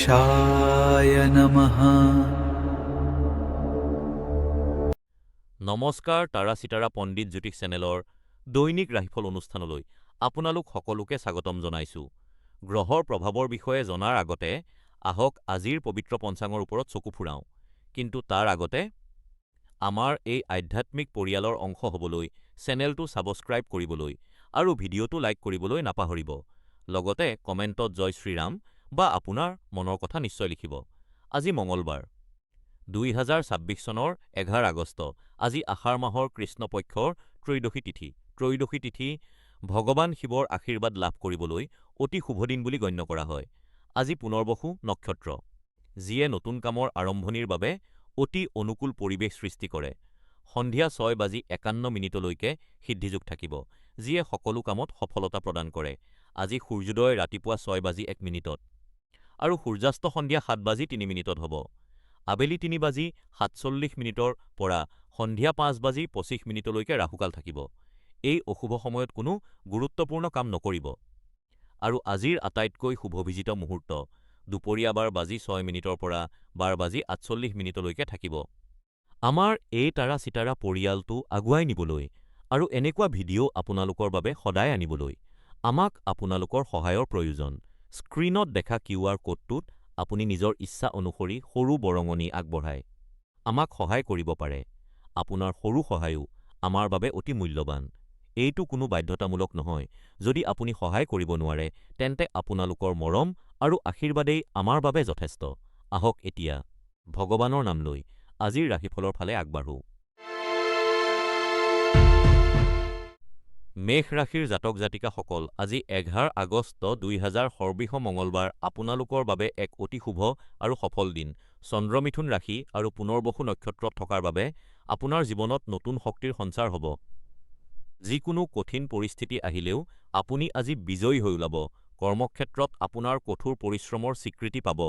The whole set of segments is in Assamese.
गणेशाय नमः। নমস্কাৰ তাৰা চিতাৰা পণ্ডিত জ্যোতিষ চেনেলৰ দৈনিক ৰাশিফল অনুষ্ঠানলৈ আপোনালোক সকলোকে স্বাগতম জনাইছো। গ্ৰহৰ প্ৰভাৱৰ বিষয়ে জনাৰ আগতে আহক আজিৰ পবিত্ৰ পঞ্চাঙৰ ওপৰত চকু ফুৰাওঁ। কিন্তু তাৰ আগতে আমাৰ এই আধ্যাত্মিক পৰিয়ালৰ অংশ হ'বলৈ চেনেলটো ছাবস্ক্ৰাইব কৰিবলৈ আৰু ভিডিঅ'টো লাইক কৰিবলৈ নাপাহৰিব। লগতে কমেণ্টত জয় শ্ৰীৰাম বা আপোনাৰ মনৰ কথা নিশ্চয় লিখিব। আজি মঙলবাৰ ২০২৬ চনৰ ১১ আগষ্ট। আজি আষাৰ মাহৰ কৃষ্ণপক্ষৰ ত্ৰয়োদশী তিথি। ত্ৰয়োদশী তিথি ভগৱান শিৱৰ আশীৰ্বাদ লাভ কৰিবলৈ অতি শুভ দিন বুলি গণ্য কৰা হয়। আজি পুনৰ্বসু নক্ষত্ৰ, যিয়ে নতুন কামৰ আৰম্ভণিৰ বাবে অতি অনুকূল পৰিৱেশ সৃষ্টি কৰে। সন্ধিয়া ৬:৫১লৈকে সিদ্ধিযোগ থাকিব, যিয়ে সকলো কামত সফলতা প্ৰদান কৰে। আজি সূৰ্যোদয় ৰাতিপুৱা ৬:০১ আৰু সূৰ্যাস্ত সন্ধিয়া ৭:০৩ হ'ব। আবেলি ৩:৪৭ পৰা সন্ধিয়া ৫:২৫লৈকে ৰাহুকাল থাকিব। এই অশুভ সময়ত কোনো গুৰুত্বপূৰ্ণ কাম নকৰিব। আৰু আজিৰ আটাইতকৈ শুভভিজিত মুহূৰ্ত দুপৰীয়া ১২:০৬ পৰা ১২:৪৮লৈকে থাকিব। আমাৰ এই তাৰা চিতাৰা পৰিয়ালটো আগুৱাই নিবলৈ আৰু এনেকুৱা ভিডিঅ' আপোনালোকৰ বাবে সদায় আনিবলৈ আমাক আপোনালোকৰ সহায়ৰ প্ৰয়োজন। স্ক্ৰীনত দেখা QR কোডটোত আপুনি নিজৰ ইচ্ছা অনুসৰি সৰু বৰঙণি আগবঢ়াই আমাক সহায় কৰিব পাৰে। আপোনাৰ সৰু সহায়ো আমাৰ বাবে অতি মূল্যৱান। এইটো কোনো বাধ্যতামূলক নহয়। যদি আপুনি সহায় কৰিব নোৱাৰে, তেন্তে আপোনালোকৰ মৰম আৰু আশীৰ্বাদেই আমাৰ বাবে যথেষ্ট। আহক এতিয়া ভগৱানৰ নাম লৈ আজিৰ ৰাশিফলৰ ফালে আগবাঢ়ো। মেষ ৰাশিৰ জাতক জাতিকাসকল, আজি ১১ আগষ্ট ২০০০ সৰ্বিষ মঙলবাৰ আপোনালোকৰ বাবে এক অতি শুভ আৰু সফল দিন। চন্দ্ৰ মিথুন ৰাশি আৰু পুনৰ্বসু নক্ষত্ৰত থকাৰ বাবে আপোনাৰ জীৱনত নতুন শক্তিৰ সঞ্চাৰ হ'ব। যিকোনো কঠিন পৰিস্থিতি আহিলেও আপুনি আজি বিজয়ী হৈ ওলাব। কৰ্মক্ষেত্ৰত আপোনাৰ কঠোৰ পৰিশ্ৰমৰ স্বীকৃতি পাব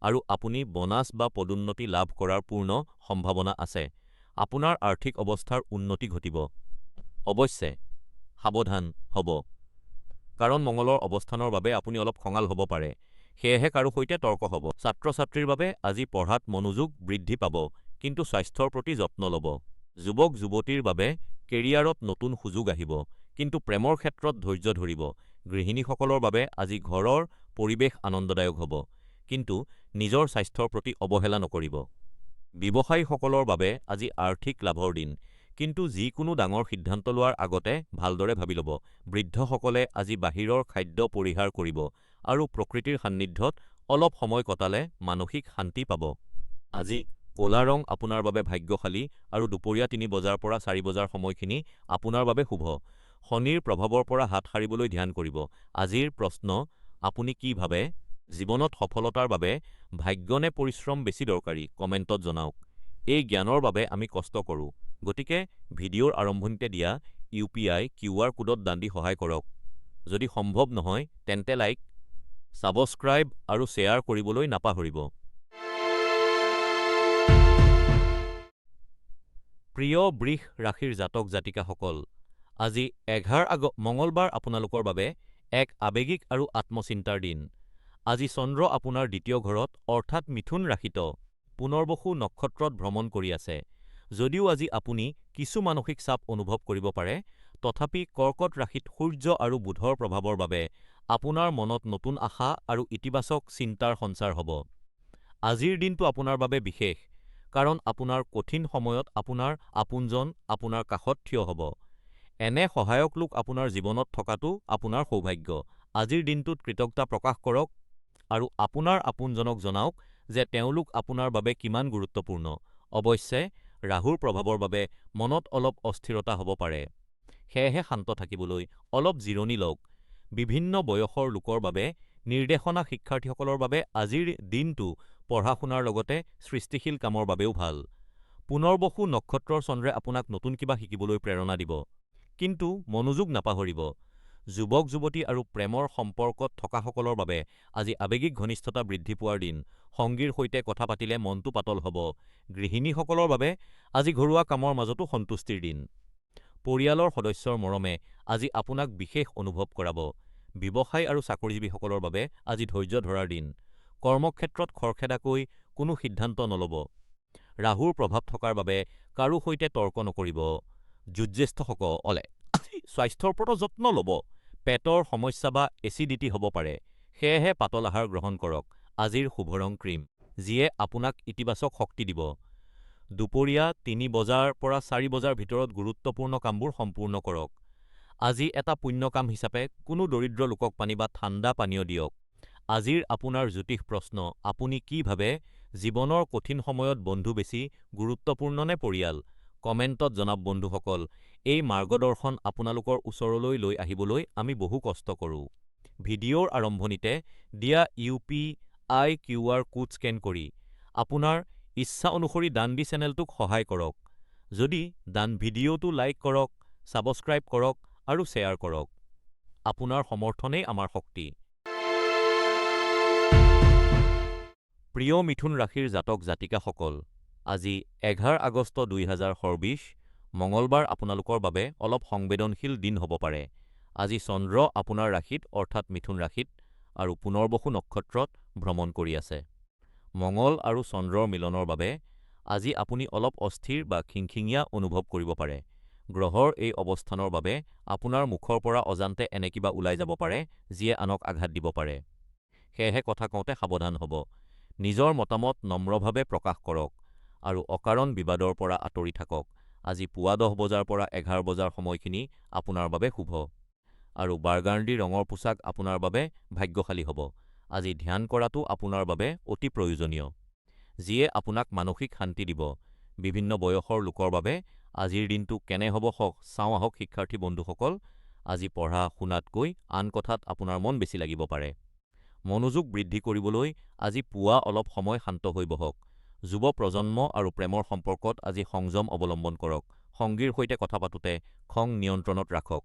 আৰু আপুনি বোনাছ বা পদোন্নতি লাভ কৰাৰ পূৰ্ণ সম্ভাৱনা আছে। আপোনাৰ আৰ্থিক অৱস্থাৰ উন্নতি ঘটিব। অৱশ্যে সাৱধান হ'ব, কাৰণ মঙ্গলৰ অৱস্থানৰ বাবে আপুনি অলপ খঙাল হ'ব পাৰে। সেয়েহে কাৰো সৈতে তৰ্ক হ'ব। ছাত্ৰ-ছাত্ৰীৰ বাবে আজি পঢ়াত মনোযোগ বৃদ্ধি পাব, কিন্তু স্বাস্থ্যৰ প্ৰতি যত্ন ল'ব। যুৱক-যুৱতীৰ বাবে কেৰিয়াৰত নতুন সুযোগ আহিব, কিন্তু প্ৰেমৰ ক্ষেত্ৰত ধৈৰ্য ধৰিব। গৃহিণীসকলৰ বাবে আজি ঘৰৰ পৰিৱেশ আনন্দদায়ক হ'ব, কিন্তু নিজৰ স্বাস্থ্যৰ প্ৰতি অৱহেলা নকৰিব। ব্যৱসায়ীসকলৰ বাবে আজি আৰ্থিক লাভৰ দিন, কিন্তু যিকোনো ডাঙৰ সিদ্ধান্ত লোৱাৰ আগতে ভালদৰে ভাবি ল'ব। বৃদ্ধসকলে আজি বাহিৰৰ খাদ্য পৰিহাৰ কৰিব আৰু প্ৰকৃতিৰ সান্নিধ্যত অলপ সময় কটালে মানসিক শান্তি পাব। আজি ক'লা ৰং আপোনাৰ বাবে ভাগ্যশালী আৰু দুপৰীয়া ৩ পৰা ৪ সময়খিনি আপোনাৰ বাবে শুভ। শনিৰ প্ৰভাৱৰ পৰা হাত সাৰিবলৈ ধ্যান কৰিব। আজিৰ প্ৰশ্ন, আপুনি কি ভাবে? জীৱনত সফলতাৰ বাবে ভাগ্য নে পৰিশ্ৰম বেছি দৰকাৰী? কমেণ্টত জনাওক। এই জ্ঞানৰ বাবে আমি কষ্ট কৰোঁ, গতিকে ভিডিঅ'ৰ আৰম্ভণিতে দিয়া UPI QR কোডত দান দি সহায় কৰক। যদি সম্ভৱ নহয়, তেন্তে লাইক, ছাবস্ক্ৰাইব আৰু শ্বেয়াৰ কৰিবলৈ নাপাহৰিব। প্ৰিয় বৃষ ৰাশিৰ জাতক জাতিকাসকল, আজি ১১ মঙলবাৰ আপোনালোকৰ বাবে এক আৱেগিক আৰু আত্মচিন্তাৰ দিন। আজি চন্দ্ৰ আপোনাৰ দ্বিতীয় ঘৰত অৰ্থাৎ মিথুন ৰাশিত পুনৰ্বসু নক্ষত্ৰত ভ্ৰমণ কৰি আছে। যদিও আজি আপুনি কিছু মানসিক চাপ অনুভৱ কৰিব পাৰে, তথাপি কৰ্কট ৰাশিত সূৰ্য আৰু বুধৰ প্ৰভাৱৰ বাবে আপোনাৰ মনত নতুন আশা আৰু ইতিবাচক চিন্তাৰ সঞ্চাৰ হ'ব। আজিৰ দিনটো আপোনাৰ বাবে বিশেষ, কাৰণ আপোনাৰ কঠিন সময়ত আপোনাৰ আপোনজন আপোনাৰ কাষত থিয় হ'ব। এনে সহায়ক লোক আপোনাৰ জীৱনত থকাটো আপোনাৰ সৌভাগ্য। আজিৰ দিনটোত কৃতজ্ঞতা প্ৰকাশ কৰক আৰু আপোনাৰ আপোনজনক জনাওক যে তেওঁলোক আপোনাৰ বাবে কিমান গুৰুত্বপূৰ্ণ। অৱশ্যে ৰাহুৰ প্ৰভাৱৰ বাবে মনত অলপ অস্থিৰতা হ'ব পাৰে, সেয়েহে শান্ত থাকিবলৈ অলপ জিৰণি লওক। বিভিন্ন বয়সৰ লোকৰ বাবে নিৰ্দেশনা শিক্ষাৰ্থীসকলৰ বাবে আজিৰ দিনটো পঢ়া-শুনাৰ লগতে সৃষ্টিশীল কামৰ বাবেও ভাল। পুনৰ্বসু নক্ষত্ৰৰ চন্দ্ৰে আপোনাক নতুন কিবা শিকিবলৈ প্ৰেৰণা দিব, কিন্তু মনোযোগ নাপাহৰিব। যুৱক-যুৱতী আৰু প্ৰেমৰ সম্পৰ্কত থকাসকলৰ বাবে আজি আৱেগিক ঘনিষ্ঠতা বৃদ্ধি পোৱাৰ দিন। সংগীৰ সৈতে কথা পাতিলে মনটো পাতল হ'ব। গৃহিণীসকলৰ বাবে আজি ঘৰুৱা কামৰ মাজতো সন্তুষ্টিৰ দিন। পৰিয়ালৰ সদস্যৰ মৰমে আজি আপোনাক বিশেষ অনুভৱ কৰাব। ব্যৱসায় আৰু চাকৰিজীৱীসকলৰ বাবে আজি ধৈৰ্য ধৰাৰ দিন। কৰ্মক্ষেত্ৰত খৰখেদাকৈ কোনো সিদ্ধান্ত নল'ব। ৰাহুৰ প্ৰভাৱ থকাৰ বাবে কাৰো সৈতে তৰ্ক নকৰিব। জ্যেষ্ঠসকলে স্বাস্থ্যৰ ওপৰত যত্ন ল'ব। পেটৰ সমস্যা বা এচিডিটি হ'ব পাৰে, সেয়েহে পাতল আহাৰ গ্ৰহণ কৰক। আজিৰ শুভ ৰং ক্ৰীম, যিয়ে আপোনাক ইতিবাচক শক্তি দিব। দুপৰীয়া ৩ বজাৰ পৰা ৪ বজাৰ ভিতৰত গুৰুত্বপূৰ্ণ কামবোৰ সম্পূৰ্ণ কৰক। আজি এটা পুণ্য কাম হিচাপে কোনো দৰিদ্ৰ লোকক পানী বা ঠাণ্ডা পানীয় দিয়ক। আজিৰ আপোনাৰ জ্যোতিষ প্ৰশ্ন, আপুনি কি ভাবে? জীৱনৰ কঠিন সময়ত বন্ধু বেছি গুৰুত্বপূৰ্ণ নে পৰিয়াল? কমেণ্টত জনাব বন্ধুসকল। এই মাৰ্গদৰ্শন আপোনালোকৰ ওচৰলৈ লৈ আহিবলৈ আমি বহু কষ্ট কৰোঁ। ভিডিঅ'ৰ আৰম্ভণিতে দিয়া UPI QR কোড স্কেন কৰি আপোনাৰ ইচ্ছা অনুসৰি দান দি চেনেলটোক সহায় কৰক। যদি দান ভিডিঅ'টো লাইক কৰক, ছাবস্ক্ৰাইব কৰক আৰু শ্বেয়াৰ কৰক। আপোনাৰ সমৰ্থনেই আমাৰ শক্তি। প্ৰিয় মিথুন ৰাশিৰ জাতক জাতিকাসকল, আজি 11 আগষ্ট 2024 মঙলবাৰ আপোনালোকৰ বাবে অলপ সংবেদনশীল দিন হ'ব পাৰে। আজি চন্দ্ৰ আপোনাৰ ৰাশিত অৰ্থাৎ মিথুন ৰাশিত আৰু পুনৰ্বসু নক্ষত্ৰত ভ্ৰমণ কৰি আছে। মঙল আৰু চন্দ্ৰৰ মিলনৰ বাবে আজি আপুনি অলপ অস্থিৰ বা খিংখিঙীয়া অনুভৱ কৰিব পাৰে। গ্ৰহৰ এই অৱস্থানৰ বাবে আপোনাৰ মুখৰ পৰা অজান্তে এনে কিবা ওলাই যাব পাৰে যিয়ে আনক আঘাত দিব পাৰে। সেয়েহে কথা কওঁতে সাৱধান হ'ব। নিজৰ মতামত নম্ৰভাৱে প্ৰকাশ কৰক আৰু অকাৰণ বিবাদৰ পৰা আঁতৰি থাকক। আজি পুৱা 10 বজাৰ পৰা 11 বজাৰ সময়খিনি আপোনাৰ বাবে শুভ। আৰু বাৰ্গাণ্ডি ৰঙৰ পোচাক আপোনাৰ বাবে ভাগ্যশালী হ'ব। আজি ধ্যান কৰাটো আপোনাৰ বাবে অতি প্ৰয়োজনীয়, যিয়ে আপোনাক মানসিক শান্তি দিব। বিভিন্ন বয়সৰ লোকৰ বাবে আজিৰ দিনটো কেনে হ'ব চাওঁ আহক শিক্ষাৰ্থী বন্ধুসকল। আজি পঢ়া-শুনাতকৈ আন কথাত আপোনাৰ মন বেছি লাগিব পাৰে। মনোযোগ বৃদ্ধি কৰিবলৈ আজি পুৱা অলপ সময় শান্ত হৈ বহক। যুৱ প্ৰজন্ম আৰু প্ৰেমৰ সম্পৰ্কত আজি সংযম অৱলম্বন কৰক। সংগীৰ সৈতে কথা পাতোতে খং নিয়ন্ত্ৰণত ৰাখক,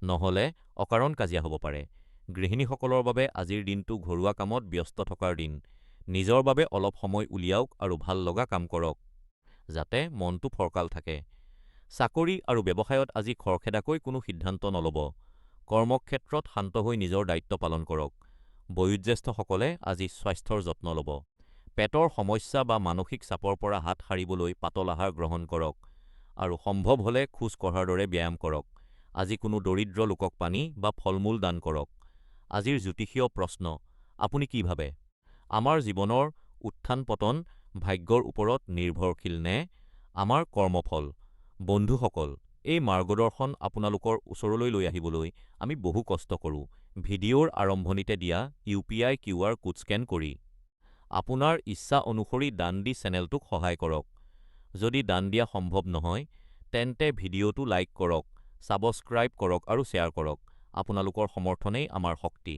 নহ'লে অকাৰণ কাজিয়া হ'ব পাৰে। গৃহিণীসকলৰ বাবে আজিৰ দিনটো ঘৰুৱা কামত ব্যস্ত থকাৰ দিন। নিজৰ বাবে অলপ সময় উলিয়াওক আৰু ভাল লগা কাম কৰক, যাতে মনটো ফৰকাল থাকে। চাকৰি আৰু ব্যৱসায়ত আজি খৰখেদাকৈ কোনো সিদ্ধান্ত নল'ব। কৰ্মক্ষেত্ৰত শান্ত হৈ নিজৰ দায়িত্ব পালন কৰক। বয়োজ্যেষ্ঠসকলে আজি স্বাস্থ্যৰ যত্ন ল'ব। পেটৰ সমস্যা বা মানসিক চাপৰ পৰা হাত সাৰিবলৈ পাতল আহাৰ গ্ৰহণ কৰক আৰু সম্ভৱ হ'লে খোজ কঢ়াৰ দৰে ব্যায়াম কৰক। আজি কোনো দৰিদ্ৰ লোকক পানী বা ফল-মূল দান কৰক। আজিৰ জ্যোতিষীয় প্ৰশ্ন, আপুনি কি ভাবে? আমাৰ জীৱনৰ উত্থান-পতন ভাগ্যৰ ওপৰত নিৰ্ভৰশীল নে আমাৰ কৰ্মফল? বন্ধুসকল, এই মাৰ্গদৰ্শন আপোনালোকৰ ওচৰলৈ লৈ আহিবলৈ আমি বহু কষ্ট কৰোঁ। ভিডিঅ'ৰ আৰম্ভণিতে দিয়া UPI QR কোড স্কেন কৰি আপোনাৰ ইচ্ছা অনুসৰি দান দি চেনেলটোক সহায় কৰক। যদি দান দিয়া সম্ভৱ নহয়, তেন্তে ভিডিঅ'টো লাইক কৰক, ছাবস্ক্ৰাইব কৰক আৰু শ্বেয়াৰ কৰক। আপোনালোকৰ সমৰ্থনেই আমাৰ শক্তি।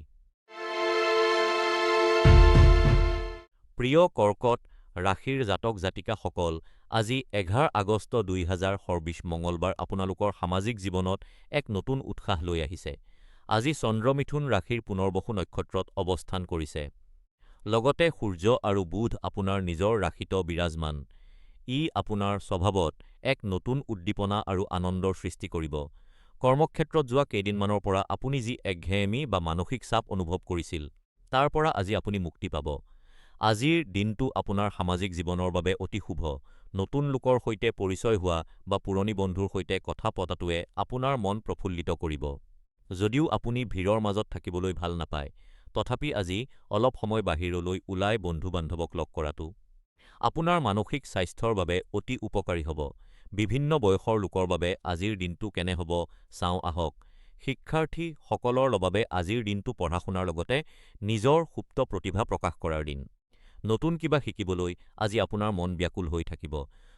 প্ৰিয় কৰ্কট ৰাশিৰ জাতক জাতিকাসকল, আজি 11 আগষ্ট 2024 মঙলবাৰ আপোনালোকৰ সামাজিক জীৱনত এক নতুন উৎসাহ লৈ আহিছে। আজি চন্দ্ৰ মিথুন ৰাশিৰ পুনৰ্বসু নক্ষত্ৰত অৱস্থান কৰিছে। লগতে সূৰ্য আৰু বুধ আপোনাৰ নিজৰ ৰাশিত বিৰাজমান। ই আপোনাৰ স্বভাৱত এক নতুন উদ্দীপনা আৰু আনন্দৰ সৃষ্টি কৰিব। কৰ্মক্ষেত্ৰত যোৱা কেইদিনমানৰ পৰা আপুনি যি একঘেয়েমী বা মানসিক চাপ অনুভৱ কৰিছিল, তাৰ পৰা আজি আপুনি মুক্তি পাব। আজিৰ দিনটো আপোনাৰ সামাজিক জীৱনৰ বাবে অতি শুভ। নতুন লোকৰ সৈতে পৰিচয় হোৱা বা পুৰণি বন্ধুৰ সৈতে কথা পতাটোৱে আপোনাৰ মন প্ৰফুল্লিত কৰিব। যদিও আপুনি ভিৰৰ মাজত থাকিবলৈ ভাল নাপায়, তথাপি আজি অলপ সময় বাহিৰলৈ ওলাই বন্ধু-বান্ধৱক লগ কৰাটো আপোনাৰ মানসিক স্বাস্থ্যৰ বাবে অতি উপকাৰী হ'ব। বিভিন্ন বয়সৰ লোকৰ বাবে আজিৰ দিনটো কেনে হ'ব চাওঁ আহক। শিক্ষাৰ্থীসকলৰ বাবে আজিৰ দিনটো পঢ়া-শুনাৰ লগতে নিজৰ সুপ্ত প্ৰতিভা প্ৰকাশ কৰাৰ দিন। নতুন কিবা শিকিবলৈ আজি আপোনাৰ মন ব্যাকুল হৈ থাকিব।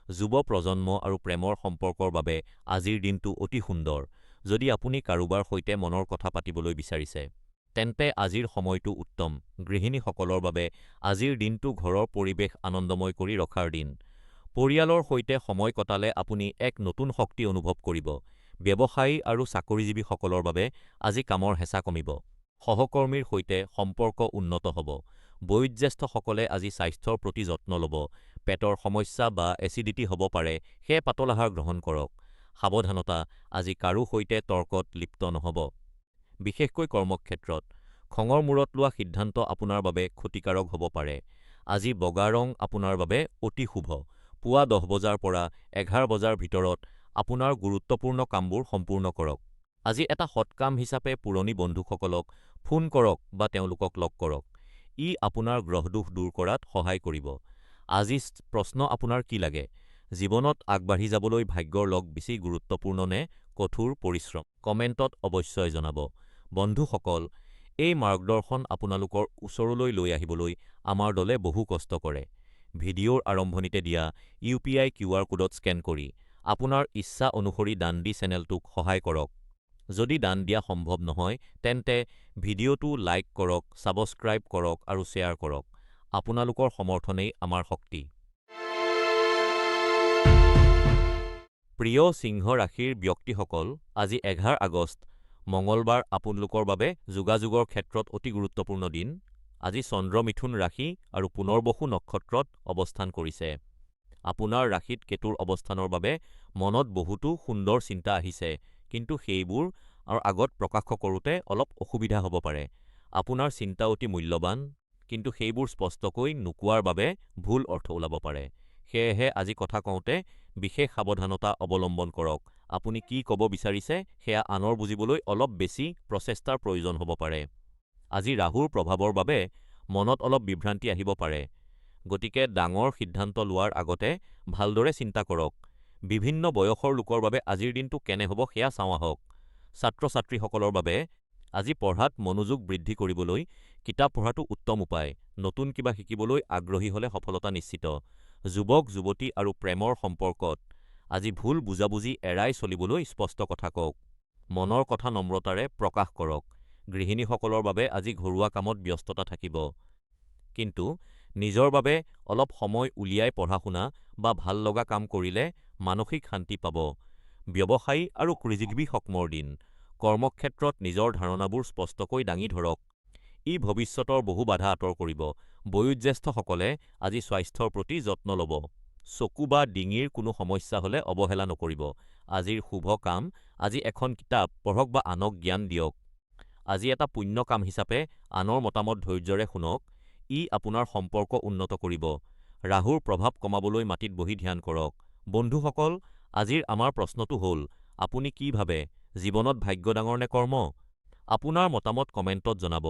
যুৱ প্ৰজন্ম আৰু প্ৰেমৰ সম্পৰ্কৰ বাবে আজিৰ দিনটো অতি সুন্দৰ। যদি আপুনি কাৰোবাৰ সৈতে মনৰ কথা পাতিবলৈ বিচাৰিছে, তেন্তে আজিৰ সময়টো উত্তম। গৃহিণীসকলৰ বাবে আজিৰ দিনটো ঘৰৰ পৰিৱেশ আনন্দময় কৰি ৰখাৰ দিন। পৰিয়ালৰ সৈতে সময় কটালে আপুনি এক নতুন শক্তি অনুভৱ কৰিব। ব্যৱসায়ী আৰু চাকৰিজীৱীসকলৰ বাবে আজি কামৰ হেঁচা কমিব। সহকৰ্মীৰ সৈতে সম্পৰ্ক উন্নত হ'ব। বয়োজ্যেষ্ঠসকলে আজি স্বাস্থ্যৰ প্ৰতি যত্ন ল'ব। পেটৰ সমস্যা বা এচিডিটি হ'ব পাৰে, সেয়ে পাতল আহাৰ গ্ৰহণ কৰক। সাৱধানতা, আজি কাৰো সৈতে তৰ্কত লিপ্ত নহ'ব, বিশেষকৈ কৰ্মক্ষেত্ৰত। খঙৰ মূৰত লোৱা সিদ্ধান্ত আপোনাৰ বাবে ক্ষতিকাৰক হ'ব পাৰে। আজি বগা ৰং আপোনাৰ বাবে অতি শুভ। পুৱা ১০ বজাৰ পৰা ১১ বজাৰ ভিতৰত আপোনাৰ গুৰুত্বপূৰ্ণ কামবোৰ সম্পূৰ্ণ কৰক। আজি এটা সৎকাম হিচাপে পুৰণি বন্ধুসকলক ফোন কৰক বা তেওঁলোকক লগ কৰক। ই আপোনাৰ গ্ৰহদোষ দূৰ কৰাত সহায় কৰিব। আজি প্ৰশ্ন আপোনাৰ কি লাগে? জীৱনত আগবাঢ়ি যাবলৈ ভাগ্যৰ লগ বেছি গুৰুত্বপূৰ্ণ নে কঠোৰ পৰিশ্ৰম? কমেণ্টত অৱশ্যই জনাব। বন্ধুসকল, এই মাৰ্গদৰ্শন আপোনালোকৰ ওচৰলৈ লৈ আহিবলৈ আমাৰ দলে বহু কষ্ট কৰে। ভিডিঅ'ৰ আৰম্ভণিতে দিয়া UPI QR কোডত স্কেন কৰি আপোনাৰ ইচ্ছা অনুসৰি দান দি চেনেলটোক সহায় কৰক। যদি দান দিয়া সম্ভৱ নহয়, তেন্তে ভিডিঅ'টো লাইক কৰক, ছাবস্ক্ৰাইব কৰক আৰু শ্বেয়াৰ কৰক। আপোনালোকৰ সমৰ্থনেই আমাৰ শক্তি। প্ৰিয় সিংহ ৰাশিৰ ব্যক্তিসকল, আজি 11 আগষ্ট মঙলবাৰ আপোনালোকৰ বাবে যোগাযোগৰ ক্ষেত্ৰত অতি গুৰুত্বপূৰ্ণ দিন। আজি চন্দ্ৰ মিথুন ৰাশি আৰু পুনৰ্বসু নক্ষত্ৰত অৱস্থান কৰিছে। আপোনাৰ ৰাশিত কেতুৰ অৱস্থানৰ বাবে মনত বহুতো সুন্দৰ চিন্তা আহিছে, কিন্তু সেইবোৰ আগত প্ৰকাশ কৰোঁতে অলপ অসুবিধা হ'ব পাৰে। আপোনাৰ চিন্তা অতি মূল্যৱান, কিন্তু সেইবোৰ স্পষ্টকৈ নোকোৱাৰ বাবে ভুল অৰ্থ ওলাব পাৰে। সেয়েহে আজি কথা কওঁতে বিশেষ সাৱধানতা অৱলম্বন কৰক। আপুনি কি ক'ব বিচাৰিছে সেয়া আনৰ বুজিবলৈ অলপ বেছি প্ৰচেষ্টাৰ প্ৰয়োজন হ'ব পাৰে। আজি ৰাহুৰ প্ৰভাৱৰ বাবে মনত অলপ বিভ্ৰান্তি আহিব পাৰে, গতিকে ডাঙৰ সিদ্ধান্ত লোৱাৰ আগতে ভালদৰে চিন্তা কৰক। বিভিন্ন বয়সৰ লোকৰ বাবে আজিৰ দিনটো কেনে হ'ব সেয়া চাওঁ আহক। ছাত্ৰ-ছাত্ৰীসকলৰ বাবে আজি পঢ়াত মনোযোগ বৃদ্ধি কৰিবলৈ কিতাপ পঢ়াটো উত্তম উপায়। নতুন কিবা শিকিবলৈ আগ্ৰহী হ'লে সফলতা নিশ্চিত। যুৱক-যুৱতী আৰু প্ৰেমৰ সম্পৰ্কত আজি ভুল বুজাবুজি এৰাই চলিবলৈ স্পষ্ট কথা কওক। মনৰ কথা নম্ৰতাৰে প্ৰকাশ কৰক। গৃহিণীসকলৰ বাবে আজি ঘৰুৱা কামত ব্যস্ততা থাকিব, কিন্তু নিজৰ বাবে অলপ সময় উলিয়াই পঢ়া-শুনা বা ভাল লগা কাম কৰিলে মানসিক শান্তি পাব। ব্যৱসায়ী আৰু কৃষিজীৱীসকলৰ দিন। কৰ্মক্ষেত্ৰত নিজৰ ধাৰণাবোৰ স্পষ্টকৈ দাঙি ধৰক। ই ভৱিষ্যতৰ বহু বাধা আঁতৰ কৰিব। বয়োজ্যেষ্ঠসকলে আজি স্বাস্থ্যৰ প্ৰতি যত্ন ল'ব। চকু বা ডিঙিৰ কোনো সমস্যা হ'লে অৱহেলা নকৰিব। আজিৰ শুভ কাম, আজি এখন কিতাপ পঢ়ক বা আনক জ্ঞান দিয়ক। আজি এটা পুণ্য কাম হিচাপে আনৰ মতামত ধৈৰ্য্যৰে শুনক। ই আপোনাৰ সম্পৰ্ক উন্নত কৰিব। ৰাহুৰ প্ৰভাৱ কমাবলৈ মাটিত বহি ধ্যান কৰক। বন্ধুসকল, আজিৰ আমাৰ প্ৰশ্নটো হ'ল, আপুনি কি ভাবে, জীৱনত ভাগ্য ডাঙৰ নে কৰ্ম? আপোনাৰ মতামত কমেণ্টত জনাব।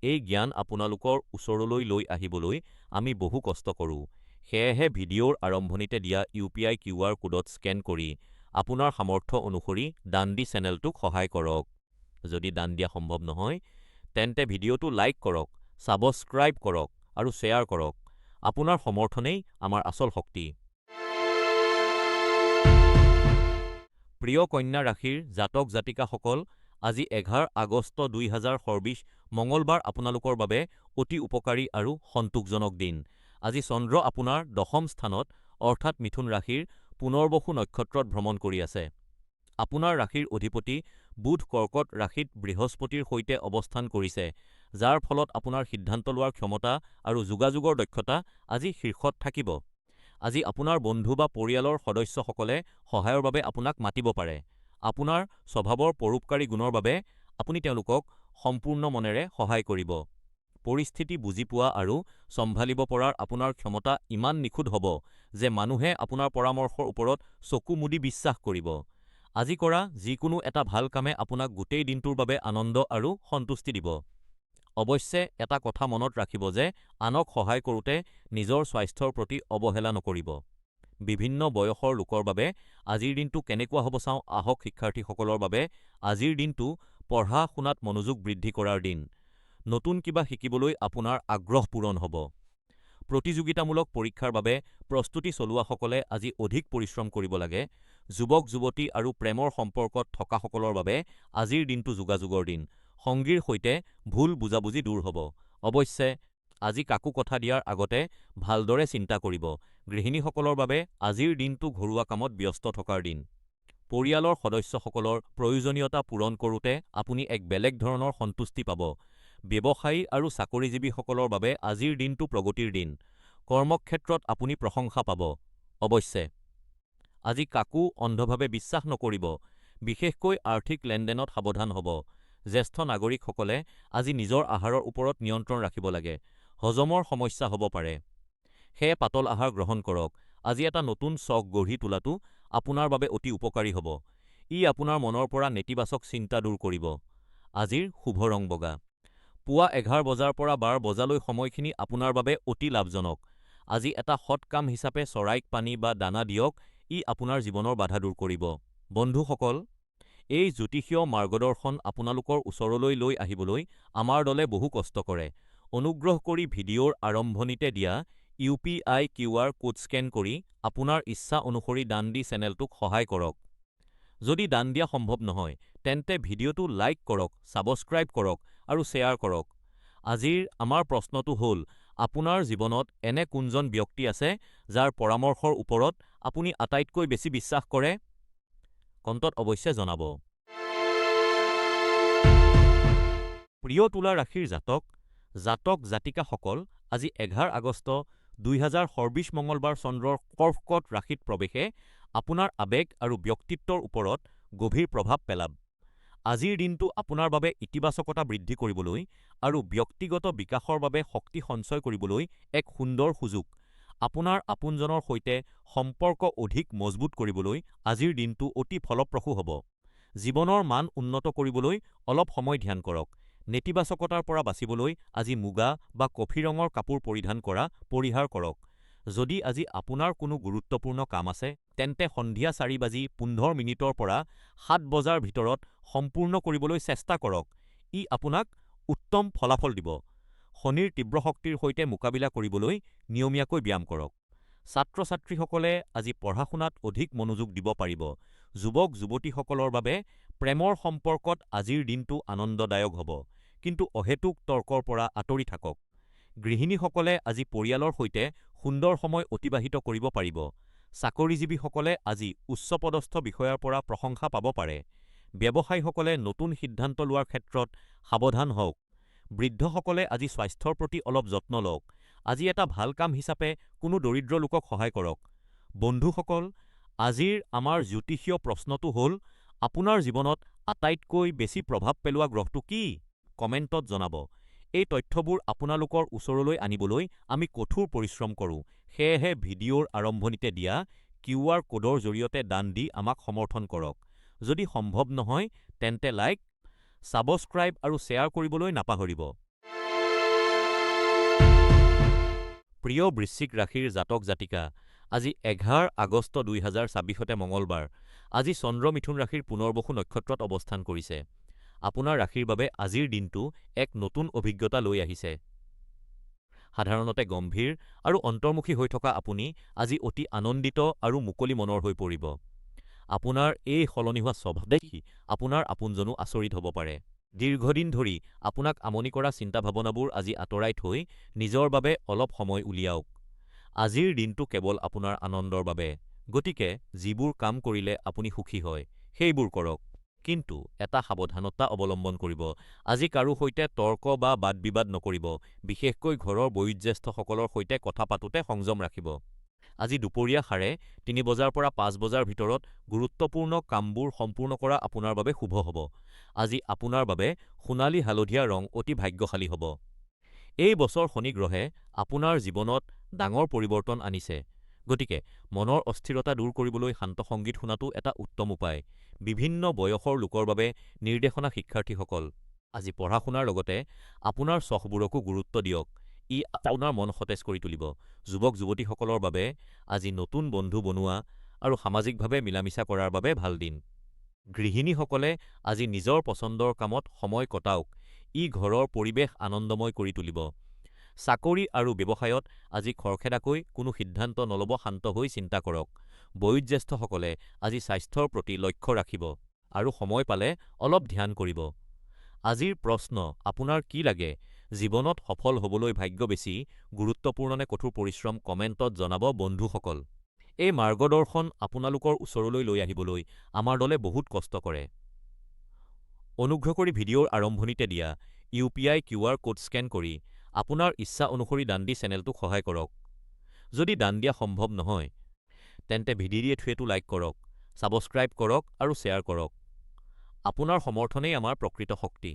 এই জ্ঞান আপোনালোকৰ ওচৰলৈ লৈ আহিবলৈ আমি বহু কষ্ট কৰোঁ। সেয়েহে ভিডিঅ'ৰ আৰম্ভণিতে দিয়া UPI QR কোডত স্কেন কৰি আপোনাৰ সামৰ্থ্য অনুসৰি দান দি চেনেলটোক সহায় কৰক। যদি দান দিয়া সম্ভৱ নহয়, তেন্তে ভিডিঅ'টো লাইক কৰক, ছাবস্ক্ৰাইব কৰক আৰু শ্বেয়াৰ কৰক। আপোনাৰ সমৰ্থনেই আমাৰ আচল শক্তি। প্ৰিয় কন্যা ৰাশিৰ জাতক জাতিকাসকল, আজি 11 আগষ্ট 2024 মঙলবাৰ আপোনালোকৰ বাবে অতি উপকাৰী আৰু সন্তোষজনক দিন। আজি চন্দ্ৰ আপোনাৰ 10ম স্থানত অৰ্থাৎ মিথুন ৰাশিৰ পুনৰ্বসু নক্ষত্ৰত ভ্ৰমণ কৰি আছে। আপোনাৰ ৰাশিৰ অধিপতি বুধ কৰ্কট ৰাশিত বৃহস্পতিৰ সৈতে অৱস্থান কৰিছে, যাৰ ফলত আপোনাৰ সিদ্ধান্ত লোৱাৰ ক্ষমতা আৰু যোগাযোগৰ দক্ষতা আজি শীৰ্ষত থাকিব। আজি আপোনাৰ বন্ধু বা পৰিয়ালৰ সদস্যসকলে সহায়ৰ বাবে আপোনাক মাতিব পাৰে। আপোনাৰ স্বভাৱৰ পৰোপকাৰী গুণৰ বাবে আপুনি তেওঁলোকক সম্পূৰ্ণ মনেৰে সহায় কৰিব। পৰিস্থিতি বুজি পোৱা আৰু চম্ভালিব পৰাৰ আপোনাৰ ক্ষমতা ইমান নিখুঁত হ'ব যে মানুহে আপোনাৰ পৰামৰ্শৰ ওপৰত চকু মুদি বিশ্বাস কৰিব। আজি কৰা যিকোনো এটা ভাল কামে আপোনাক গোটেই দিনটোৰ বাবে আনন্দ আৰু সন্তুষ্টি দিব। অৱশ্যে এটা কথা মনত ৰাখিব যে আনক সহায় কৰোঁতে নিজৰ স্বাস্থ্যৰ প্ৰতি অৱহেলা নকৰিব। বিভিন্ন বয়সৰ লোকৰ বাবে আজিৰ দিনটো কেনেকুৱা হ'ব চাওঁ আহক। শিক্ষাৰ্থীসকলৰ বাবে আজিৰ দিনটো পঢ়া-শুনাত মনোযোগ বৃদ্ধি কৰাৰ দিন। নতুন কিবা শিকিবলৈ আপোনাৰ আগ্ৰহ পূৰণ হ'ব। প্ৰতিযোগিতামূলক পৰীক্ষাৰ বাবে প্ৰস্তুতি চলোৱাসকলে আজি অধিক পৰিশ্ৰম কৰিব লাগে। যুৱক-যুৱতী আৰু প্ৰেমৰ সম্পৰ্কত থকাসকলৰ বাবে আজিৰ দিনটো যোগাযোগৰ দিন। সংগীৰ সৈতে ভুল বুজাবুজি দূৰ হ'ব। অৱশ্যে আজি কাকো কথা দিয়াৰ আগতে ভালদৰে চিন্তা কৰিব। গৃহিণীসকলৰ বাবে আজিৰ দিনটো ঘৰুৱা কামত ব্যস্ত থকাৰ দিন। পৰিয়ালৰ সদস্যসকলৰ প্ৰয়োজনীয়তা পূৰণ কৰোঁতে আপুনি এক বেলেগ ধৰণৰ সন্তুষ্টি পাব। ব্যৱসায়ী আৰু চাকৰিজীৱীসকলৰ বাবে আজিৰ দিনটো প্ৰগতিৰ দিন। কৰ্মক্ষেত্ৰত আপুনি প্ৰশংসা পাব। অৱশ্যে আজি কাকো অন্ধভাৱে বিশ্বাস নকৰিব, বিশেষকৈ আৰ্থিক লেনদেনত সাৱধান হ'ব। জ্যেষ্ঠ নাগৰিকসকলে আজি নিজৰ আহাৰৰ ওপৰত নিয়ন্ত্ৰণ ৰাখিব লাগে। হজমৰ সমস্যা হ'ব পাৰে। সেয়ে পাতল আহাৰ গ্ৰহণ কৰক। আজি এটা নতুন চখ গঢ়ি তোলাটো আপোনাৰ বাবে অতি উপকাৰী হ'ব। ই আপোনাৰ মনৰ পৰা নেতিবাচক চিন্তা দূৰ কৰিব। আজিৰ শুভ ৰং বগা। পুৱা ১১ বজাৰ পৰা ১২ বজালৈ সময়খিনি আপোনাৰ বাবে অতি লাভজনক। আজি এটা সৎ কাম হিচাপে চৰাইক পানী বা দানা দিয়ক, ই আপোনাৰ জীৱনৰ বাধা দূৰ কৰিব। বন্ধুসকল, এই জ্যোতিষীয় মাৰ্গদৰ্শন আপোনালোকৰ ওচৰলৈ লৈ আহিবলৈ আমাৰ দলে বহু কষ্ট কৰে। অনুগ্ৰহ কৰি ভিডিঅ'ৰ আৰম্ভণিতে দিয়া ইউ.পি.আই. কিউআৰ কোড স্কেন কৰি আপোনাৰ ইচ্ছা অনুসৰি দান দি চেনেলটোক সহায় কৰক। যদি দান দিয়া সম্ভৱ নহয়, তেন্তে ভিডিঅ'টো লাইক কৰক, ছাবস্ক্ৰাইব কৰক আৰু শ্বেয়াৰ কৰক। আজিৰ আমাৰ প্ৰশ্নটো হ'ল, আপোনাৰ জীৱনত এনে কোনজন ব্যক্তি আছে যাৰ পৰামৰ্শৰ ওপৰত আপুনি আটাইতকৈ বেছি বিশ্বাস কৰে? কণ্টত অৱশ্যে জনাব। প্ৰিয় তুলা ৰাশিৰ জাতক-জাতিকাসকল, আজি ১১ আগষ্ট ২০২৪ মঙলবাৰ চন্দ্ৰৰ কৰ্কট ৰাশিত প্ৰৱেশে আপোনাৰ আৱেগ আৰু ব্যক্তিত্বৰ ওপৰত গভীৰ প্ৰভাৱ পেলাব। আজিৰ দিনটো আপোনাৰ বাবে ইতিবাচকতা বৃদ্ধি কৰিবলৈ আৰু ব্যক্তিগত বিকাশৰ বাবে শক্তি সঞ্চয় কৰিবলৈ এক সুন্দৰ সুযোগ। আপোনাৰ আপোনজনৰ সৈতে সম্পৰ্ক অধিক মজবুত কৰিবলৈ আজিৰ দিনটো অতি ফলপ্ৰসূ হ'ব। জীৱনৰ মান উন্নত কৰিবলৈ অলপ সময় ধ্যান কৰক। নেতিবাচকতাৰ পৰা বাচিবলৈ আজি মুগা বা কফি ৰঙৰ কাপোৰ পৰিধান কৰা পৰিহাৰ কৰক। যদি আজি আপোনাৰ কোনো গুৰুত্বপূৰ্ণ কাম আছে, তেন্তে সন্ধিয়া ৪:১৫ পৰা ৭ বজাৰ ভিতৰত সম্পূৰ্ণ কৰিবলৈ চেষ্টা কৰক। ই আপোনাক উত্তম ফলাফল দিব। শনিৰ তীব্ৰ শক্তিৰ সৈতে মোকাবিলা কৰিবলৈ নিয়মীয়াকৈ ব্যায়াম কৰক। ছাত্ৰ-ছাত্ৰীসকলে আজি পঢ়া-শুনাত অধিক মনোযোগ দিব পাৰিব। যুৱক-যুৱতীসকলৰ বাবে প্ৰেমৰ সম্পৰ্কত আজিৰ দিনটো আনন্দদায়ক হ'ব, কিন্তু অহেতুক তৰ্কৰ পৰা আঁতৰি থাকক। গৃহিণীসকলে আজি পৰিয়ালৰ সৈতে সুন্দৰ সময় অতিবাহিত কৰিব পাৰিব। চাকৰিজীৱীসকলে আজি উচ্চপদস্থ বিষয়াৰ পৰা প্ৰশংসা পাব পাৰে। ব্যৱসায়ীসকলে নতুন সিদ্ধান্ত লোৱাৰ ক্ষেত্ৰত সাৱধান হওক। বৃদ্ধসকলে আজি স্বাস্থ্যৰ প্ৰতি অলপ যত্ন লওক। আজি এটা ভাল কাম হিচাপে কোনো দৰিদ্ৰ লোকক সহায় কৰক। বন্ধুসকল, আজিৰ আমাৰ জ্যোতিষীয় প্ৰশ্নটো হ'ল, আপোনাৰ জীৱনত আটাইতকৈ বেছি প্ৰভাৱ পেলোৱা গ্ৰহটো কি? কমেণ্টত জনাব। এই তথ্যবোৰ আপোনালোকৰ ওচৰলৈ আনিবলৈ আমি কঠোৰ পৰিশ্ৰম কৰোঁ। সেয়েহে ভিডিঅ'ৰ আৰম্ভণিতে দিয়া কিউআৰ কোডৰ জৰিয়তে দান দি আমাক সমৰ্থন কৰক। যদি সম্ভৱ নহয়, তেন্তে লাইক, ছাবস্ক্ৰাইব আৰু শ্বেয়াৰ কৰিবলৈ নাপাহৰিব। প্ৰিয় বৃশ্চিক ৰাশিৰ জাতক-জাতিকা, আজি ১১ আগষ্ট ২০২৬ মঙলবাৰ। আজি চন্দ্ৰ মিথুন ৰাশিৰ পুনৰ্বসু নক্ষত্ৰত অৱস্থান কৰিছে। আপোনাৰ ৰাশিৰ বাবে আজিৰ দিনটো এক নতুন অভিজ্ঞতা লৈ আহিছে। সাধাৰণতে গম্ভীৰ আৰু অন্তৰ্মুখী হৈ থকা আপুনি আজি অতি আনন্দিত আৰু মুকলি মনৰ হৈ পৰিব। আপোনাৰ এই সলনি হোৱা স্বভাৱ দেখি আপোনাৰ আপোনজনো আচৰিত হ'ব পাৰে। দীৰ্ঘদিন ধৰি আপোনাক আমনি কৰা চিন্তা-ভাৱনাবোৰ আজি আঁতৰাই থৈ নিজৰ বাবে অলপ সময় উলিয়াওক। আজিৰ দিনটো কেৱল আপোনাৰ আনন্দৰ বাবে, গতিকে যিবোৰ কাম কৰিলে আপুনি সুখী হয়, সেইবোৰ কৰক। কিন্তু এটা সাৱধানতা অৱলম্বন কৰিব। আজি কাৰো সৈতে তৰ্ক বা বাদ-বিবাদ নকৰিব, বিশেষকৈ ঘৰৰ বয়োজ্যেষ্ঠসকলৰ সৈতে কথা পাতোতে সংযম ৰাখিব। আজি দুপৰীয়া ৩:৩০ বজাৰ পৰা ৫ বজাৰ ভিতৰত গুৰুত্বপূৰ্ণ কামবোৰ সম্পূৰ্ণ কৰা আপোনাৰ বাবে শুভ হ'ব। আজি আপোনাৰ বাবে সোণালী হালধীয়া ৰং অতি ভাগ্যশালী হ'ব। এই বছৰ শনি গ্ৰহে আপোনাৰ জীৱনত ডাঙৰ পৰিৱৰ্তন আনিছে, গতিকে মনৰ অস্থিৰতা দূৰ কৰিবলৈ শান্ত সংগীত শুনাটো এটা উত্তম উপায়। বিভিন্ন বয়সৰ লোকৰ বাবে নিৰ্দেশনা শিক্ষাৰ্থীসকল, আজি পঢ়া-শুনাৰ লগতে আপোনাৰ চখবোৰকো গুৰুত্ব দিয়ক। ই আপোনাৰ মন সতেজ কৰি তুলিব। যুৱক-যুৱতীসকলৰ বাবে আজি নতুন বন্ধু বনোৱা আৰু সামাজিকভাৱে মিলা-মিছা কৰাৰ বাবে ভাল দিন। গৃহিণীসকলে আজি নিজৰ পচন্দৰ কামত সময় কটাওক। ই ঘৰৰ পৰিৱেশ আনন্দময় কৰি তুলিব। চাকৰি আৰু ব্যৱসায়ত আজি খৰখেদাকৈ কোনো সিদ্ধান্ত নল'ব, শান্ত হৈ চিন্তা কৰক। বয়োজ্যেষ্ঠসকলে আজি স্বাস্থ্যৰ প্ৰতি লক্ষ্য ৰাখিব আৰু সময় পালে অলপ ধ্যান কৰিব। আজিৰ প্ৰশ্ন, আপোনাৰ কি লাগে? জীৱনত সফল হ'বলৈ ভাগ্য বেছি গুৰুত্বপূৰ্ণ নে কঠোৰ পৰিশ্ৰম? কমেণ্টত জনাব। বন্ধুসকল, এই মাৰ্গদৰ্শন আপোনালোকৰ ওচৰলৈ লৈ আহিবলৈ আমাৰ দলে বহুত কষ্ট কৰে। অনুগ্ৰহ কৰি ভিডিঅ'ৰ আৰম্ভণিতে দিয়া ইউ.পি.আই. কিউআৰ কোড স্কেন কৰি আপোনাৰ ইচ্ছা অনুসৰি দান দি চেনেলটোক সহায় কৰক। যদি দান দিয়া সম্ভৱ নহয়, তেন্তে ভিডিঅ'টো লাইক কৰক, ছাবস্ক্ৰাইব কৰক আৰু শ্বেয়াৰ কৰক। আপোনাৰ সমৰ্থনেই আমাৰ প্ৰকৃত শক্তি।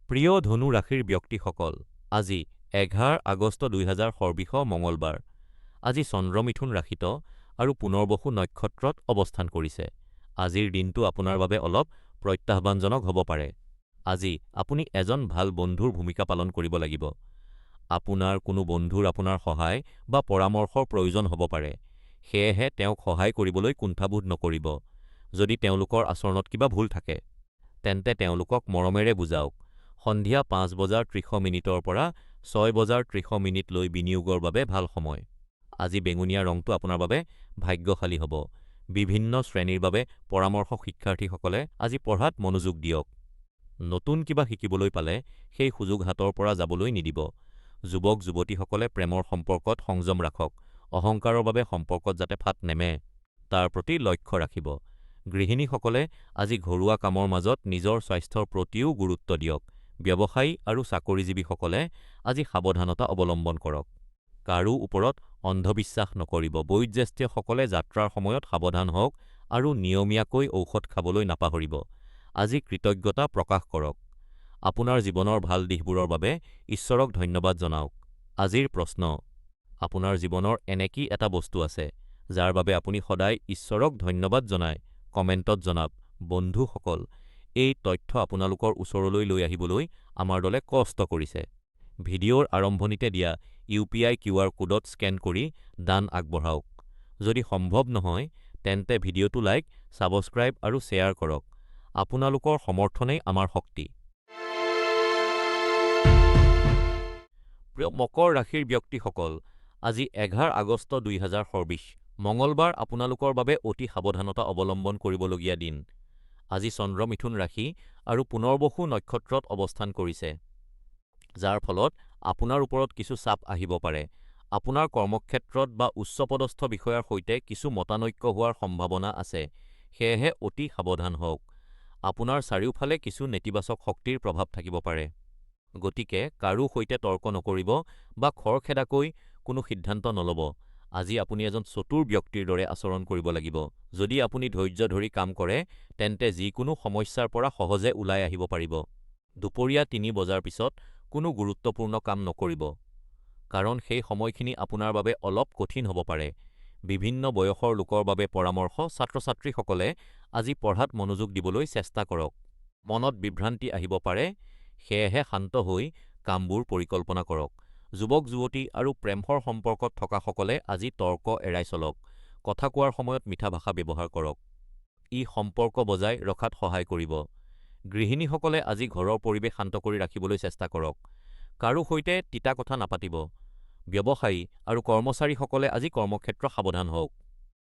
প্ৰিয় ধনু ৰাশিৰ ব্যক্তিসকল, আজি 11 আগষ্ট 2000 সৰ্বিষ মঙলবাৰ। আজি চন্দ্ৰ মিথুন ৰাশিত আৰু পুনৰ্বসু নক্ষত্ৰত অৱস্থান কৰিছে। আজিৰ দিনটো আপোনাৰ বাবে অলপ প্ৰত্যাহ্বানজনক হ'ব পাৰে। আজি আপুনি এজন ভাল বন্ধুৰ ভূমিকা পালন কৰিব লাগিব। আপোনাৰ কোনো বন্ধুৰ আপোনাৰ সহায় বা পৰামৰ্শৰ প্ৰয়োজন হ'ব পাৰে, সেয়েহে তেওঁক সহায় কৰিবলৈ কুণ্ঠাবোধ নকৰিব। যদি তেওঁলোকৰ আচৰণত কিবা ভুল থাকে, তেন্তে তেওঁলোকক মৰমেৰে বুজাওক। সন্ধিয়া 5:30 পৰা 6:30 লৈ বিনিয়োগৰ বাবে ভাল সময়। আজি বেঙুনীয়া ৰংটো আপোনাৰ বাবে ভাগ্যশালী হ'ব। বিভিন্ন শ্ৰেণীৰ বাবে পৰামৰ্শ শিক্ষাৰ্থীসকলে আজি পঢ়াত মনোযোগ দিয়ক। নতুন কিবা শিকিবলৈ পালে সেই সুযোগ হাতৰ পৰা যাবলৈ নিদিব। যুৱক-যুৱতীসকলে প্ৰেমৰ সম্পৰ্কত সংযম ৰাখক। অহংকাৰৰ বাবে সম্পৰ্কত যাতে ফাট নেমে, তাৰ প্ৰতি লক্ষ্য ৰাখিব। গৃহিণীসকলে আজি ঘৰুৱা কামৰ মাজত নিজৰ স্বাস্থ্যৰ প্ৰতিও গুৰুত্ব দিয়ক। ব্যৱসায়ী আৰু চাকৰিজীৱীসকলে আজি সাৱধানতা অৱলম্বন কৰক। কাৰো ওপৰত অন্ধবিশ্বাস নকৰিব। বয়োজ্যেষ্ঠসকলে যাত্ৰাৰ সময়ত সাৱধান হওক আৰু নিয়মীয়াকৈ ঔষধ খাবলৈ নাপাহৰিব। আজি কৃতজ্ঞতা প্ৰকাশ কৰক। আপোনাৰ জীৱনৰ ভাল দিশবোৰৰ বাবে ঈশ্বৰক ধন্যবাদ জনাওক। আজিৰ প্ৰশ্ন: আপোনাৰ জীৱনৰ এনে কি এটা বস্তু আছে যাৰ বাবে আপুনি সদায় ঈশ্বৰক ধন্যবাদ জনায়? কমেণ্টত জনাওক। বন্ধুসকল, এই তথ্য আপোনালোকৰ ওচৰলৈ লৈ আহিবলৈ আমাৰ দলে কষ্ট কৰিছে। ভিডিঅ'ৰ আৰম্ভণিতে দিয়া UPI QR কোডত স্কেন কৰি দান আগবঢ়াওক। যদি সম্ভৱ নহয়, তেন্তে ভিডিঅ'টো লাইক, ছাবস্ক্ৰাইব আৰু শ্বেয়াৰ কৰক। আপোনালোকৰ সমৰ্থনেই আমাৰ শক্তি। প্ৰিয় মকৰ ৰাশিৰ ব্যক্তিসকল, আজি 11 আগষ্ট 2000 সৰ্বিষ মঙলবাৰ আপোনালোকৰ বাবে অতি সাৱধানতা অৱলম্বন কৰিবলগীয়া দিন। আজি চন্দ্ৰ মিথুন ৰাশি আৰু পুনৰ্বসু নক্ষত্ৰত অৱস্থান কৰিছে, যাৰ ফলত আপোনাৰ ওপৰত কিছু চাপ আহিব পাৰে। আপোনাৰ কৰ্মক্ষেত্ৰত বা উচ্চপদস্থ বিষয়াৰ সৈতে কিছু মতানৈক্য হোৱাৰ সম্ভাৱনা আছে, সেয়েহে অতি সাৱধান হওক। আপোনাৰ চাৰিওফালে কিছু নেতিবাচক শক্তিৰ প্ৰভাৱ থাকিব পাৰে, গতিকে কাৰো সৈতে তৰ্ক নকৰিব বা খৰখেদাকৈ কোনো সিদ্ধান্ত নল'ব। আজি আপুনি এজন চতুৰ ব্যক্তিৰ দৰে আচৰণ কৰিব লাগিব। যদি আপুনি ধৈৰ্য ধৰি কাম কৰে, তেন্তে যিকোনো সমস্যাৰ পৰা সহজে ওলাই আহিব পাৰিব। দুপৰীয়া 3 বজাৰ পিছত কোনো গুৰুত্বপূৰ্ণ কাম নকৰিব, কাৰণ সেই সময়খিনি আপোনাৰ বাবে অলপ কঠিন হ'ব পাৰে। বিভিন্ন বয়সৰ লোকৰ বাবে পৰামৰ্শ: ছাত্ৰ-ছাত্ৰীসকলে আজি পঢ়াত মনোযোগ দিবলৈ চেষ্টা কৰক। মনত বিভ্ৰান্তি আহিব পাৰে, সেয়েহে শান্ত হৈ কামবোৰ পৰিকল্পনা কৰক। যুৱক-যুৱতী আৰু প্ৰেমৰ সম্পৰ্কত থকাসকলে আজি তৰ্ক এৰাই চলক। কথা কোৱাৰ সময়ত মিঠা ভাষা ব্যৱহাৰ কৰক। ই সম্পৰ্ক বজাই ৰখাত সহায় কৰিব। গৃহিণীসকলে আজি ঘৰৰ পৰিৱেশ শান্ত কৰি ৰাখিবলৈ চেষ্টা কৰক। কাৰো সৈতে তিতা কথা নাপাতিব। ব্যৱসায়ী আৰু কৰ্মচাৰীসকলে আজি কৰ্মক্ষেত্ৰ সাৱধান হওক।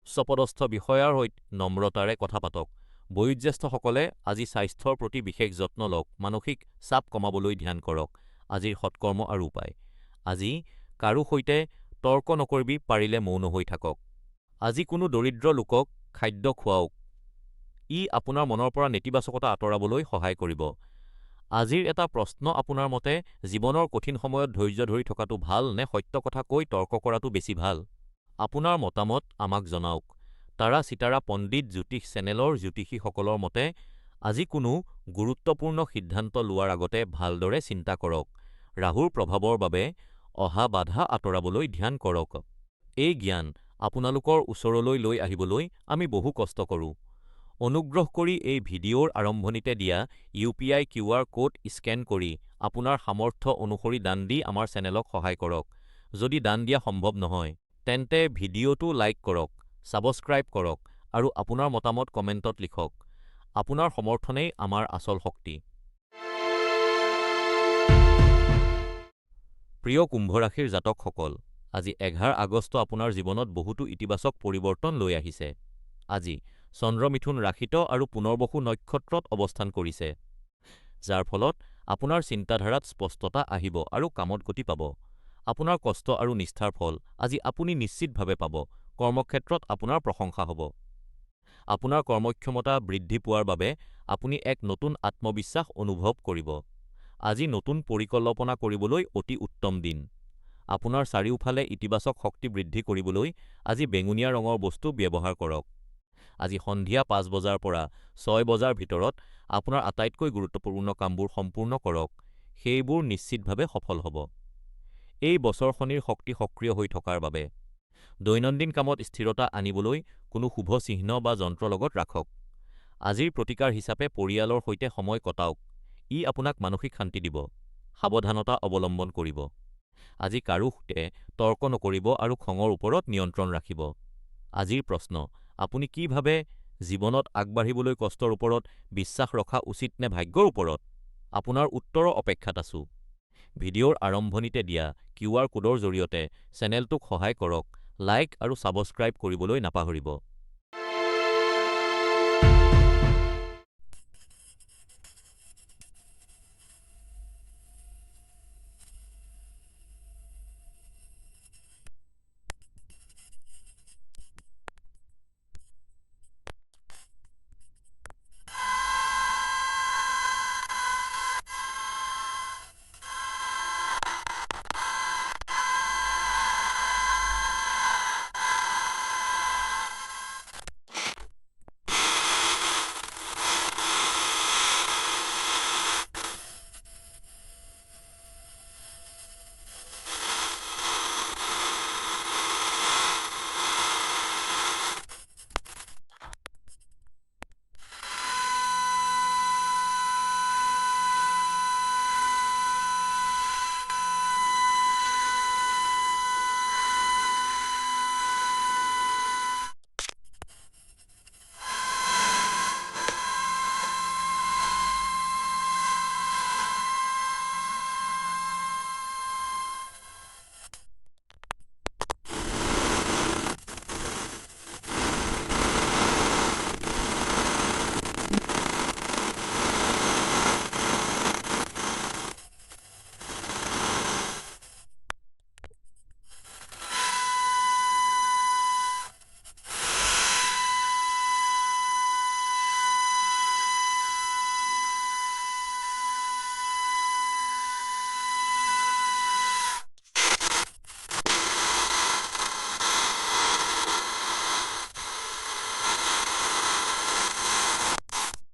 উচ্চপদস্থ বিষয়াৰ সৈতে নম্ৰতাৰে কথা পাতক। বয়োজ্যেষ্ঠসকলে আজি স্বাস্থ্যৰ প্ৰতি বিশেষ যত্ন লওক। মানসিক চাপ কমাবলৈ ধ্যান কৰক। আজিৰ সৎকৰ্ম আৰু উপায়: আজি কাৰো সৈতে তৰ্ক নকৰিবি, পাৰিলে মৌন হৈ থাকক। আজি কোনো দৰিদ্ৰ লোকক খাদ্য খুৱাওক। ই আপোনাৰ মনৰ পৰা নেতিবাচকতা আঁতৰাবলৈ সহায় কৰিব। আজিৰ এটা প্ৰশ্ন: আপোনাৰ মতে জীৱনৰ কঠিন সময়ত ধৈৰ্য ধৰি থকাটো ভাল নে সত্য কথা কৈ তৰ্ক কৰাটো বেছি ভাল? আপোনাৰ মতামত আমাক জনাওক। তাৰা চিতাৰা পণ্ডিত জ্যোতিষ চেনেলৰ জ্যোতিষীসকলৰ মতে, আজি কোনো গুৰুত্বপূৰ্ণ সিদ্ধান্ত লোৱাৰ আগতে ভালদৰে চিন্তা কৰক। ৰাহুৰ প্ৰভাৱৰ বাবে অহা বাধা আঁতৰাবলৈ ধ্যান কৰক। এই জ্ঞান আপোনালোকৰ ওচৰলৈ লৈ আহিবলৈ আমি বহু কষ্ট কৰোঁ। অনুগ্ৰহ কৰি এই ভিডিঅ'ৰ আৰম্ভণিতে দিয়া UPI QR কোড স্কেন কৰি আপোনাৰ সামৰ্থ্য অনুসৰি দান দি আমাৰ চেনেলক সহায় কৰক। যদি দান দিয়া সম্ভৱ নহয়, তেন্তে ভিডিঅ'টো লাইক কৰক, ছাবস্ক্ৰাইব কৰক আৰু আপোনাৰ মতামত কমেণ্টত লিখক। আপোনাৰ সমৰ্থনেই আমাৰ আচল শক্তি। প্ৰিয় কুম্ভ ৰাশিৰ জাতকসকল, আজি 11 আগষ্ট আপোনাৰ জীৱনত বহুতো ইতিবাচক পৰিৱৰ্তন লৈ আহিছে। আজি চন্দ্ৰ মিথুন ৰাশিত আৰু পুনৰ্বসু নক্ষত্ৰত অৱস্থান কৰিছে, যাৰ ফলত আপোনাৰ চিন্তাধাৰাত স্পষ্টতা আহিব আৰু কামত গতি পাব। আপোনাৰ কষ্ট আৰু নিষ্ঠাৰ ফল আজি আপুনি নিশ্চিতভাৱে পাব। কৰ্মক্ষেত্ৰত আপোনাৰ প্ৰশংসা হ'ব। আপোনাৰ কৰ্মক্ষমতা বৃদ্ধি পোৱাৰ বাবে আপুনি এক নতুন আত্মবিশ্বাস অনুভৱ কৰিব। আজি নতুন পৰিকল্পনা কৰিবলৈ অতি উত্তম দিন। আপোনাৰ চাৰিওফালে ইতিবাচক শক্তি বৃদ্ধি কৰিবলৈ আজি বেঙুনীয়া ৰঙৰ বস্তু ব্যৱহাৰ কৰক। আজি সন্ধিয়া ৫ বজাৰ পৰা ৬ বজাৰ ভিতৰত আপোনাৰ আটাইতকৈ গুৰুত্বপূৰ্ণ কামবোৰ সম্পূৰ্ণ কৰক, সেইবোৰ নিশ্চিতভাৱে সফল হ'ব। এই বছৰখনিৰ শক্তি সক্ৰিয় হৈ থকাৰ বাবে দৈনন্দিন কামত স্থিৰতা আনিবলৈ কোনো শুভ চিহ্ন বা যন্ত্ৰ লগত ৰাখক। আজিৰ প্ৰতিকাৰ হিচাপে পৰিয়ালৰ সৈতে সময় কটাওক, ই আপোনাক মানসিক শান্তি দিব। সাৱধানতা অৱলম্বন কৰিব। আজি কাৰো সৈতে তৰ্ক নকৰিব আৰু খঙৰ ওপৰত নিয়ন্ত্ৰণ ৰাখিব। আজিৰ প্ৰশ্ন, আপুনি কি ভাবে, জীৱনত আগবাঢ়িবলৈ কষ্টৰ ওপৰত বিশ্বাস ৰখা উচিত নে ভাগ্যৰ ওপৰত? আপোনাৰ উত্তৰৰ অপেক্ষাত আছো। ভিডিঅ'ৰ আৰম্ভণিতে দিয়া কিউআৰ কোডৰ জৰিয়তে চেনেলটোক সহায় কৰক, লাইক আৰু ছাবস্ক্ৰাইব কৰিবলৈ নাপাহৰিব।